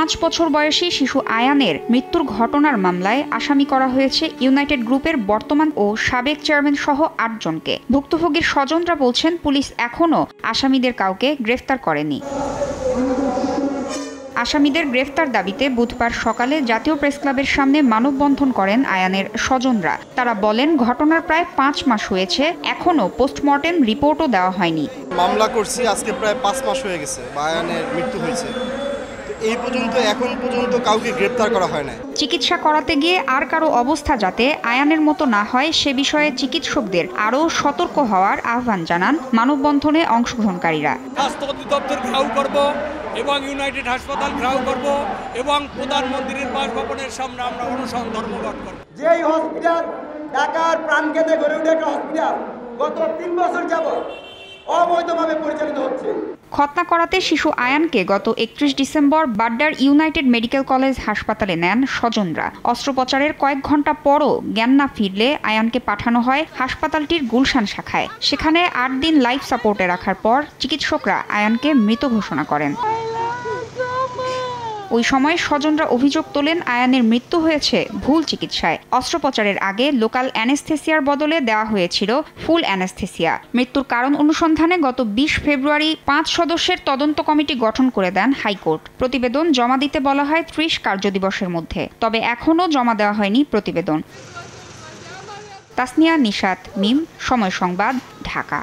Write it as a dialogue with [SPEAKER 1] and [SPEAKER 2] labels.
[SPEAKER 1] 5 বছর বয়সী শিশু আয়ানের মৃত্যুর ঘটনার মামলায় আসামি করা হয়েছে ইউনাইটেড গ্রুপের বর্তমান ও সাবেক চেয়ারম্যান সহ 8 জনকে। ভুক্তভোগীর স্বজনরা বলছেন পুলিশ এখনও আসামিদের কাউকে গ্রেফতার করেনি। আসামিদের গ্রেফতার দাবিতে বুধবার সকালে জাতীয় প্রেসক্লাবের সামনে মানববন্ধন করেন আয়ানের স্বজনরা। তারা বলেন, ঘটনার প্রায় 5 মাস হয়েছে, এখনও পোস্টমর্টেম রিপোর্টও দেওয়া হয়নি।
[SPEAKER 2] মামলা করছি, আজকে প্রায় 5 মাস হয়ে গেছে আয়ানের মৃত্যু হয়েছে। এখন পর্যন্ত কাউকে গ্রেফতার করা হয় না।
[SPEAKER 1] চিকিৎসা করাতে গিয়ে আর কারো অবস্থা যাতে আয়ানের মতো না হয় সে বিষয়ে চিকিৎসকদের আরও সতর্ক হওয়ার আহ্বান জানান মানববন্ধনে অংশগ্রহণকারীরা।
[SPEAKER 3] স্বাস্থ্য অধিদপ্তর ঘেরাও করব এবং ইউনাইটেড হাসপাতাল ঘেরাও করব এবং প্রধানমন্ত্রীর বাসভবনের সামনে আমরা অনশন ধর্মঘট করব।
[SPEAKER 4] যেই হসপিটাল ঢাকার প্রাণকেন্দ্রে গড়ে ওঠা একটা হসপিটাল গত 3 বছর যাবত অবৈধভাবে পরিচালিত হচ্ছে।
[SPEAKER 1] খতনা করাতে শিশু আয়ানকে গত 31 ডিসেম্বর বাড্ডার ইউনাইটেড মেডিকেল কলেজ হাসপাতালে নেন স্বজনরা। অস্ত্রোপচারের কয়েক ঘন্টা পরও জ্ঞান না ফিরলে আয়ানকে পাঠানো হয় হাসপাতালটির গুলশান শাখায়। সেখানে 8 দিন লাইফ সাপোর্টে রাখার পর চিকিৎসকরা আয়ানকে মৃত ঘোষণা করেন। ওই সময় স্বজনরা অভিযোগ তোলেন আয়ানের মৃত্যু হয়েছে ভুল চিকিৎসায়। অস্ত্রোপচারের আগে লোকাল অ্যানেস্থেসিয়ার বদলে দেওয়া হয়েছিল ফুল অ্যানেস্থেসিয়া। মৃত্যুর কারণ অনুসন্ধানে গত 20 ফেব্রুয়ারি 5 সদস্যের তদন্ত কমিটি গঠন করে দেন হাইকোর্ট। প্রতিবেদন জমা দিতে বলা হয় 30 কার্যদিবসের মধ্যে, তবে এখনও জমা দেওয়া হয়নি প্রতিবেদন। তাসনিয়া নিশাত, মিম, সময় সংবাদ, ঢাকা।